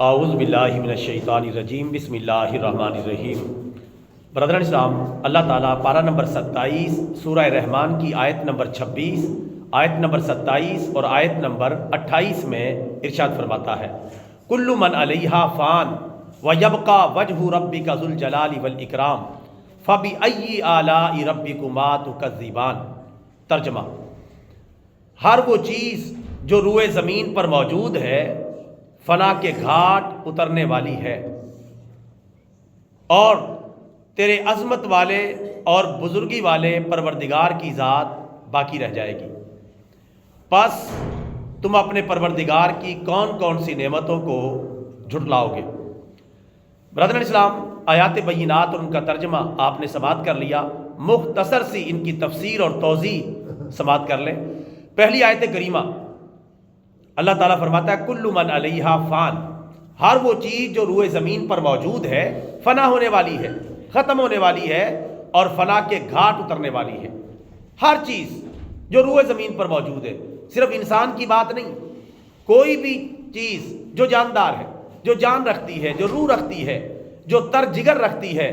اعوذ باللہ من الشیطان الرجیم بسم اللہ الرحمن الرحیم۔ برادران اسلام، اللہ تعالیٰ پارہ نمبر 27 سورہ رحمان کی آیت نمبر 26، آیت نمبر 27 اور آیت نمبر 28 میں ارشاد فرماتا ہے، کل من علیہا فان ویبقى وجہ ربک ذو الجلال والاکرام فبأی آلاء ربکما تکذبان۔ ترجمہ: ہر وہ چیز جو روئے زمین پر موجود ہے فنا کے گھاٹ اترنے والی ہے، اور تیرے عظمت والے اور بزرگی والے پروردگار کی ذات باقی رہ جائے گی۔ پس تم اپنے پروردگار کی کون کون سی نعمتوں کو جھٹلاؤ گے؟ برادران اسلام، آیات بینات اور ان کا ترجمہ آپ نے سماعت کر لیا۔ مختصر سی ان کی تفسیر اور توضیح سماعت کر لیں۔ پہلی آیت کریمہ اللہ تعالیٰ فرماتا ہے کل من علیہا فان، ہر وہ چیز جو روئے زمین پر موجود ہے فنا ہونے والی ہے، ختم ہونے والی ہے اور فنا کے گھاٹ اترنے والی ہے۔ ہر چیز جو روئے زمین پر موجود ہے، صرف انسان کی بات نہیں، کوئی بھی چیز جو جاندار ہے، جو جان رکھتی ہے، جو روح رکھتی ہے، جو تر جگر رکھتی ہے،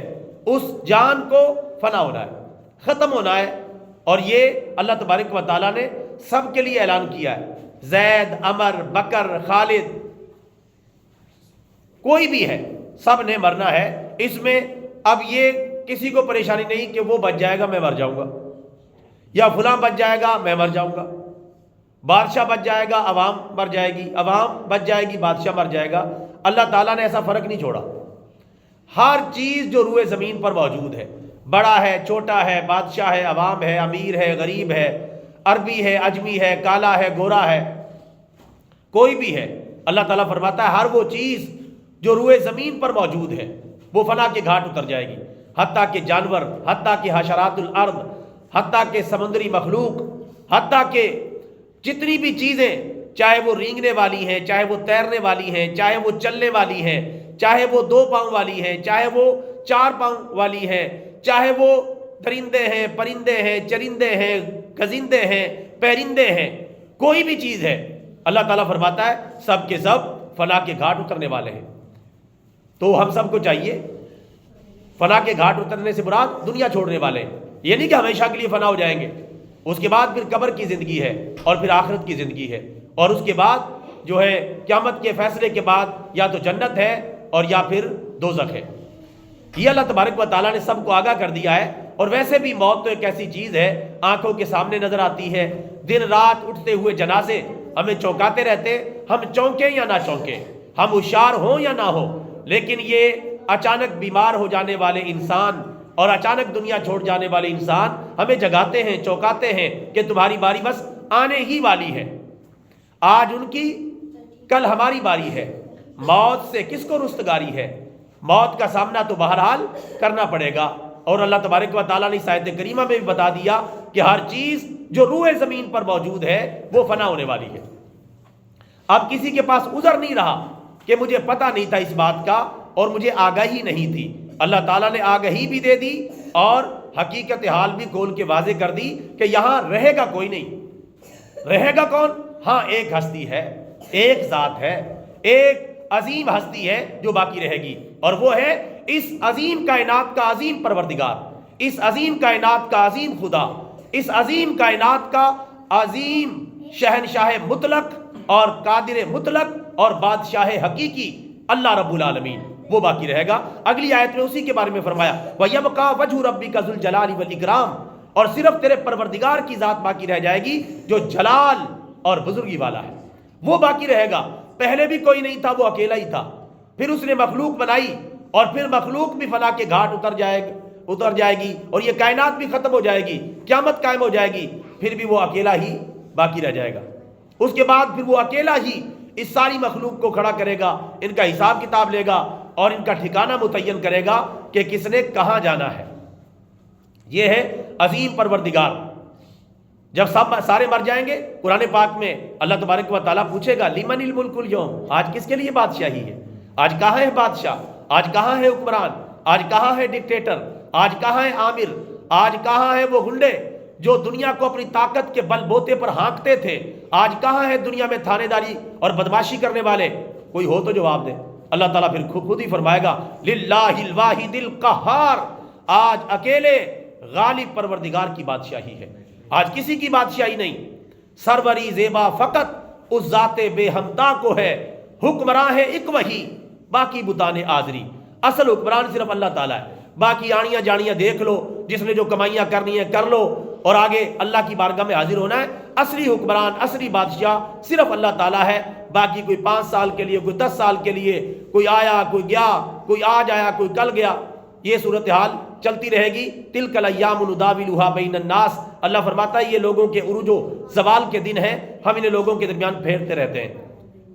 اس جان کو فنا ہونا ہے، ختم ہونا ہے۔ اور یہ اللہ تبارک و تعالیٰ نے سب کے لیے اعلان کیا ہے، زید، عمر، بکر، خالد، کوئی بھی ہے، سب نے مرنا ہے۔ اس میں اب یہ کسی کو پریشانی نہیں کہ وہ بچ جائے گا میں مر جاؤں گا، یا فلاں بچ جائے گا میں مر جاؤں گا، بادشاہ بچ جائے گا عوام مر جائے گی، عوام بچ جائے گی بادشاہ مر جائے گا۔ اللہ تعالیٰ نے ایسا فرق نہیں چھوڑا۔ ہر چیز جو روئے زمین پر موجود ہے، بڑا ہے، چھوٹا ہے، بادشاہ ہے، عوام ہے، امیر ہے، غریب ہے، عربی ہے، عجمی ہے، کالا ہے، گورا ہے، کوئی بھی ہے، اللہ تعالیٰ فرماتا ہے ہر وہ چیز جو روئے زمین پر موجود ہے وہ فنا کے گھاٹ اتر جائے گی، حتیٰ کہ جانور، حتیٰ کہ حشرات الارض، حتیٰ کہ سمندری مخلوق، حتیٰ کہ جتنی بھی چیزیں، چاہے وہ رینگنے والی ہیں، چاہے وہ تیرنے والی ہیں، چاہے وہ چلنے والی ہیں، چاہے وہ 2 پاؤں والی ہیں، چاہے وہ 4 پاؤں والی ہیں، چاہے وہ درندے ہیں، پرندے ہیں، چرندے ہیں، گزندے ہیں، پرندے ہیں، کوئی بھی چیز ہے، اللہ تعالیٰ فرماتا ہے سب کے سب فنا کے گھاٹ اترنے والے ہیں۔ تو ہم سب کو چاہیے، فنا کے گھاٹ اترنے سے مراد دنیا چھوڑنے والے ہیں، یہ نہیں کہ ہمیشہ کے لیے فنا ہو جائیں گے، اس کے بعد پھر قبر کی زندگی ہے اور پھر آخرت کی زندگی ہے، اور اس کے بعد جو ہے قیامت کے فیصلے کے بعد یا تو جنت ہے اور یا پھر دوزخ ہے۔ یہ اللہ تبارک و تعالیٰ نے سب کو آگاہ کر دیا ہے۔ اور ویسے بھی موت تو ایک ایسی چیز ہے، آنکھوں کے سامنے نظر آتی ہے، دن رات اٹھتے ہوئے جنازے ہمیں چونکاتے رہتے، ہم چونکیں یا نہ چونکیں، ہم ہوشیار ہوں یا نہ ہو، لیکن یہ اچانک بیمار ہو جانے والے انسان اور اچانک دنیا چھوڑ جانے والے انسان ہمیں جگاتے ہیں، چونکاتے ہیں کہ تمہاری باری بس آنے ہی والی ہے، آج ان کی کل ہماری باری ہے۔ موت سے کس کو رستگاری ہے؟ موت کا سامنا تو بہرحال کرنا پڑے گا، اور اللہ تبارک و تعالیٰ نے اس آیت کریمہ میں بھی بتا دیا کہ ہر چیز جو روئے زمین پر موجود ہے وہ فنا ہونے والی ہے۔ اب کسی کے پاس عذر نہیں رہا کہ مجھے پتہ نہیں تھا اس بات کا اور مجھے آگاہی نہیں تھی۔ اللہ تعالیٰ نے آگاہی بھی دے دی اور حقیقت حال بھی کھول کے واضح کر دی کہ یہاں رہے گا کوئی نہیں۔ رہے گا کون؟ ہاں، ایک ہستی ہے، ایک ذات ہے، ایک عظیم ہستی ہے جو باقی رہے گی، اور وہ ہے اس عظیم کائنات کا عظیم پروردگار، اس عظیم کائنات کا عظیم خدا، اس عظیم کائنات کا عظیم شہنشاہ مطلق اور قادر مطلق اور بادشاہ حقیقی اللہ رب العالمین، وہ باقی رہے گا۔ اگلی آیت میں اسی کے بارے میں فرمایا وَيَبْقَى وَجْهُ رَبِّكَ ذُو الْجَلَالِ وَالْإِكْرَامِ، اور صرف تیرے پروردگار کی ذات باقی رہ جائے گی جو جلال اور بزرگی والا ہے، وہ باقی رہے گا۔ پہلے بھی کوئی نہیں تھا، وہ اکیلا ہی تھا، پھر اس نے مخلوق بنائی اور پھر مخلوق بھی فنا کے گھاٹ اتر جائے گی اور یہ کائنات بھی ختم ہو جائے گی، قیامت قائم ہو جائے گی، پھر بھی وہ اکیلا ہی باقی رہ جائے گا۔ اس کے بعد پھر وہ اکیلا ہی اس ساری مخلوق کو کھڑا کرے گا، ان کا حساب کتاب لے گا اور ان کا ٹھکانہ متعین کرے گا کہ کس نے کہاں جانا ہے۔ یہ ہے عظیم پروردگار۔ جب سب سارے مر جائیں گے، قرآن پاک میں اللہ تبارک و تعالیٰ پوچھے گا لمن الملک اليوم، آج کس کے لیے بادشاہی ہے؟ آج کہاں ہے بادشاہ؟ آج کہاں ہے حکمران؟ آج کہاں ہے ڈکٹیٹر؟ آج کہاں ہے عامر؟ آج کہاں ہے وہ گنڈے جو دنیا کو اپنی طاقت کے بل بوتے پر ہانکتے تھے؟ آج کہاں ہے دنیا میں تھانے داری اور بدماشی کرنے والے؟ کوئی ہو تو جواب دے۔ اللہ تعالیٰ پھر خود ہی فرمائے گا للہ الواحد القہار، آج اکیلے غالب پروردگار کی بادشاہی ہے، آج کسی کی بادشاہی نہیں، سروری زیبا فقط اس ذات بے ہمتا کو ہے، حکمراں ہے ایک وہی باقی بتانے آزری، اصل حکمران صرف اللہ تعالیٰ ہے، باقی آڑیاں جاڑیاں دیکھ لو، جس نے جو کمائیاں کرنی ہے کر لو اور آگے اللہ کی بارگاہ میں حاضر ہونا ہے۔ اصلی حکمران اصلی بادشاہ صرف اللہ تعالیٰ ہے، باقی کوئی 5 سال کے لیے، کوئی 10 سال کے لیے، کوئی آیا کوئی گیا، کوئی آج آیا کوئی کل گیا، یہ صورتحال چلتی رہے گی۔ تلک الایام نداولها بین الناس، اللہ فرماتا ہے یہ لوگوں کے عروج و زوال کے دن ہیں، ہم انہیں لوگوں کے درمیان پھیرتے رہتے ہیں۔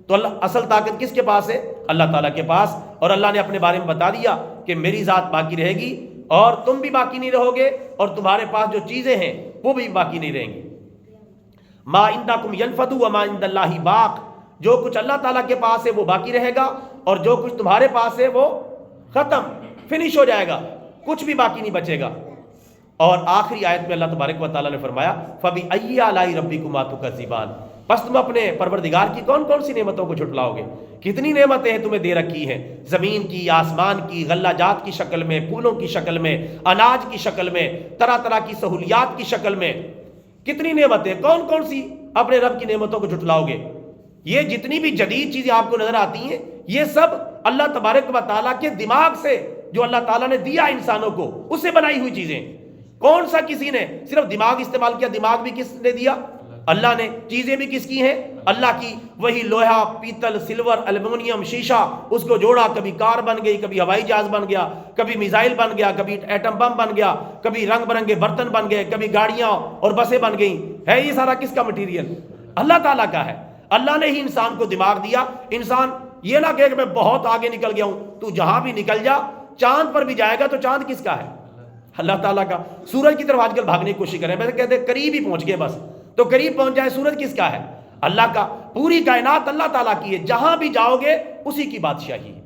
تو اللہ اصل طاقت کس کے پاس ہے؟ اللہ تعالیٰ کے پاس، اور اللہ نے اپنے بارے میں بتا دیا کہ میری ذات باقی رہے گی اور تم بھی باقی نہیں رہو گے، اور تمہارے پاس جو چیزیں ہیں وہ بھی باقی نہیں رہیں گی۔ ما عندکم ینفد وما عند اللہ باق، جو کچھ اللہ تعالیٰ کے پاس ہے وہ باقی رہے گا، اور جو کچھ تمہارے پاس ہے وہ ختم فنش ہو جائے گا، کچھ بھی باقی نہیں بچے گا۔ اور آخری آیت میں اللہ تبارک و تعالیٰ نے فرمایا فَبِأَيِّ آلَاءِ رَبِّكُمَا تُكَذِّبَانِ، بس تم اپنے پروردگار کی کون کون سی نعمتوں کو جھٹلاؤ گے؟ کتنی نعمتیں ہیں تمہیں دے رکھی ہیں، زمین کی، آسمان کی، غلہ جات کی شکل میں، پھولوں کی شکل میں، اناج کی شکل میں، طرح طرح کی سہولیات کی شکل میں، کتنی نعمتیں، کون کون سی اپنے رب کی نعمتوں کو جھٹلاؤ گے؟ یہ جتنی بھی جدید چیزیں آپ کو نظر آتی ہیں یہ سب اللہ تبارک و تعالیٰ کے دماغ سے، جو اللہ تعالیٰ نے دیا انسانوں کو، اسے بنائی ہوئی چیزیں۔ کون سا کسی نے صرف دماغ استعمال کیا؟ دماغ بھی کس نے دیا؟ اللہ نے۔ چیزیں بھی کس کی ہیں؟ اللہ کی۔ وہی لوہا، پیتل، سلور، ایلومینیم، شیشہ، اس کو جوڑا، کبھی کار بن گئی، کبھی ہوائی جہاز بن گیا، کبھی میزائل بن گیا، کبھی ایٹم بم بن گیا، کبھی رنگ برنگے برتن بن گئے، کبھی گاڑیاں اور بسیں بن گئیں۔ ہے یہ سارا کس کا مٹیریل؟ اللہ تعالیٰ کا ہے۔ اللہ نے ہی انسان کو دماغ دیا۔ انسان یہ نہ کہے کہ میں بہت آگے نکل گیا ہوں، تو جہاں بھی نکل جا، چاند پر بھی جائے گا تو چاند کس کا ہے؟ اللہ تعالیٰ کا۔ سورج کی طرف آج کل بھاگنے کی کوشش کریں، میں کہتے ہیں قریب ہی پہنچ گئے، بس تو قریب پہنچ جائے، سورج کس کا ہے؟ اللہ کا۔ پوری کائنات اللہ تعالیٰ کی ہے، جہاں بھی جاؤ گے اسی کی بادشاہی ہے،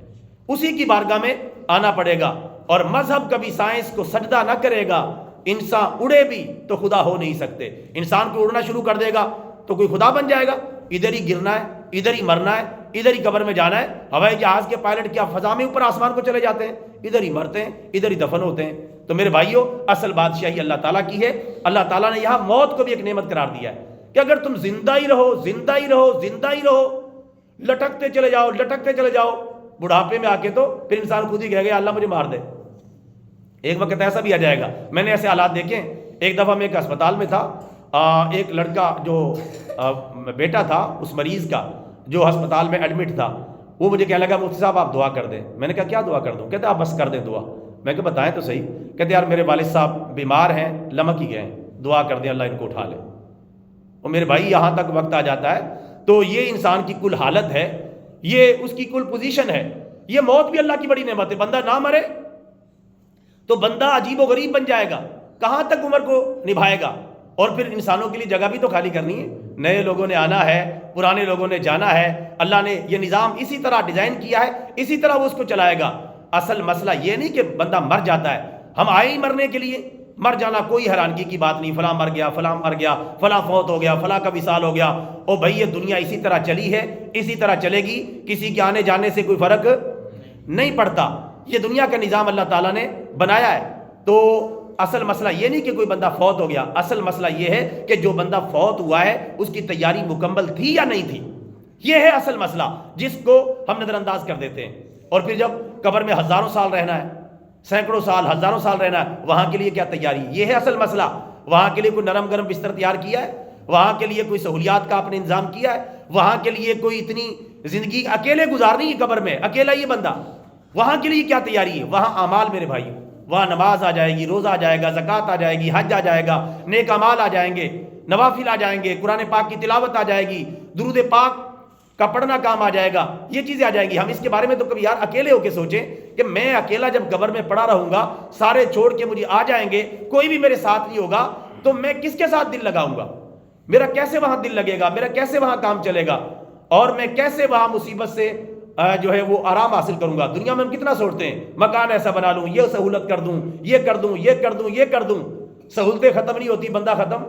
اسی کی بارگاہ میں آنا پڑے گا۔ اور مذہب کبھی سائنس کو سجدہ نہ کرے گا، انسان اڑے بھی تو خدا ہو نہیں سکتے۔ انسان کو اڑنا شروع کر دے گا تو کوئی خدا بن جائے گا؟ ادھر ہی گرنا ہے، ادھر ہی مرنا ہے، ادھر ہی قبر میں جانا ہے۔ ہوائی جہاز کے پائلٹ کیا فضا میں اوپر آسمان کو چلے جاتے ہیں؟ ادھر ہی مرتے ہیں، ادھر ہی دفن ہوتے ہیں۔ تو میرے بھائیوں، اصل بادشاہی اللہ تعالیٰ کی ہے۔ اللہ تعالیٰ نے یہاں موت کو بھی ایک نعمت قرار دیا ہے کہ اگر تم زندہ ہی رہو، زندہ ہی رہو، زندہ ہی رہو، لٹکتے چلے جاؤ، لٹکتے چلے جاؤ، بڑھاپے میں آ کے تو پھر انسان خود ہی کہے گا اللہ مجھے مار دے۔ ایک وقت ایسا بھی آ جائے گا، میں نے ایسے حالات دیکھے۔ ایک دفعہ میں ایک اسپتال میں تھا، ایک لڑکا جو بیٹا تھا اس مریض کا جو ہسپتال میں ایڈمٹ تھا، وہ مجھے کہنے لگا مفتی صاحب آپ دعا کر دیں۔ میں نے کہا کیا دعا کر دوں؟ کہتے آپ بس کر دیں دعا۔ میں کہا بتائیں تو صحیح۔ کہتے یار میرے والد صاحب بیمار ہیں، لمک ہی گئے ہیں، دعا کر دیں اللہ ان کو اٹھا لے۔ اور میرے بھائی یہاں تک وقت آ جاتا ہے تو یہ انسان کی کل حالت ہے، یہ اس کی کل پوزیشن ہے۔ یہ موت بھی اللہ کی بڑی نعمت ہے۔ بندہ نہ مرے تو بندہ عجیب و غریب بن جائے گا، کہاں تک عمر کو نبھائے گا؟ اور پھر انسانوں کے لیے جگہ بھی تو خالی کرنی ہے، نئے لوگوں نے آنا ہے، پرانے لوگوں نے جانا ہے۔ اللہ نے یہ نظام اسی طرح ڈیزائن کیا ہے، اسی طرح وہ اس کو چلائے گا۔ اصل مسئلہ یہ نہیں کہ بندہ مر جاتا ہے، ہم آئے ہی مرنے کے لیے۔ مر جانا کوئی حیرانگی کی بات نہیں، فلاں مر گیا، فلاں مر گیا، فلاں فوت ہو گیا، فلاں کا وصال ہو گیا۔ او بھائی یہ دنیا اسی طرح چلی ہے، اسی طرح چلے گی، کسی کے آنے جانے سے کوئی فرق نہیں پڑتا۔ یہ دنیا کا نظام اللہ تعالیٰ نے بنایا ہے۔ تو اصل مسئلہ یہ نہیں کہ کوئی بندہ فوت ہو گیا، اصل مسئلہ یہ ہے کہ جو بندہ فوت ہوا ہے اس کی تیاری مکمل تھی یا نہیں تھی۔ یہ ہے اصل مسئلہ جس کو ہم نظر انداز کر دیتے ہیں۔ اور پھر جب قبر میں ہزاروں سال رہنا ہے، سینکڑوں سال، ہزاروں سال رہنا ہے، وہاں کے لیے کیا تیاری؟ یہ ہے اصل مسئلہ۔ وہاں کے لیے کوئی نرم گرم بستر تیار کیا ہے؟ وہاں کے لیے کوئی سہولیات کا آپ نے انتظام کیا ہے؟ وہاں کے لیے کوئی اتنی زندگی اکیلے گزارنی ہے قبر میں، اکیلا یہ بندہ، وہاں کے لیے کیا تیاری ہے؟ وہاں اعمال میرے بھائی، وہاں نماز آ جائے گی، روزہ آ جائے گا، زکوٰۃ آ جائے گی، حج آ جائے گا، نیک اعمال آ جائیں گے، نوافل آ جائیں گے، قرآن پاک کی تلاوت آ جائے گی، درود پاک کا پڑھنا کام آ جائے گا، یہ چیزیں آ جائیں گی۔ ہم اس کے بارے میں تو کبھی یار اکیلے ہو کے سوچیں کہ میں اکیلا جب قبر میں پڑا رہوں گا، سارے چھوڑ کے مجھے آ جائیں گے، کوئی بھی میرے ساتھ نہیں ہوگا، تو میں کس کے ساتھ دل لگاؤں گا؟ میرا کیسے وہاں دل لگے گا؟ میرا کیسے وہاں کام چلے گا؟ اور میں کیسے وہاں مصیبت سے جو ہے وہ آرام حاصل کروں گا؟ دنیا میں ہم کتنا سوچتے ہیں مکان ایسا بنا لوں، یہ سہولت کر دوں، یہ کر دوں، یہ کر دوں، یہ کر دوں، سہولتیں ختم نہیں ہوتی، بندہ ختم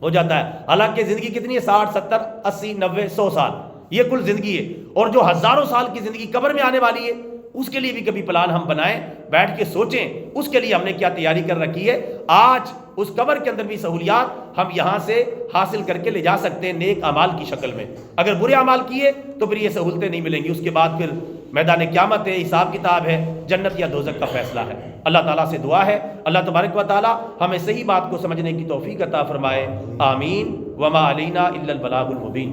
ہو جاتا ہے۔ حالانکہ زندگی کتنی ہے؟ 60 70 80 90 100 سال، یہ کل زندگی ہے، اور جو ہزاروں سال کی زندگی قبر میں آنے والی ہے اس کے لیے بھی کبھی پلان ہم بنائیں، بیٹھ کے سوچیں اس کے لیے ہم نے کیا تیاری کر رکھی ہے۔ آج اس قبر کے اندر بھی سہولیات ہم یہاں سے حاصل کر کے لے جا سکتے ہیں نیک اعمال کی شکل میں، اگر برے اعمال کیے تو پھر یہ سہولتیں نہیں ملیں گی، اس کے بعد پھر میدان قیامت ہے، حساب کتاب ہے، جنت یا دوزخ کا فیصلہ ہے۔ اللہ تعالیٰ سے دعا ہے اللہ تبارک و تعالیٰ ہمیں صحیح بات کو سمجھنے کی توفیق عطا فرمائے، آمین۔ وما علینا الا البلاغ المبین۔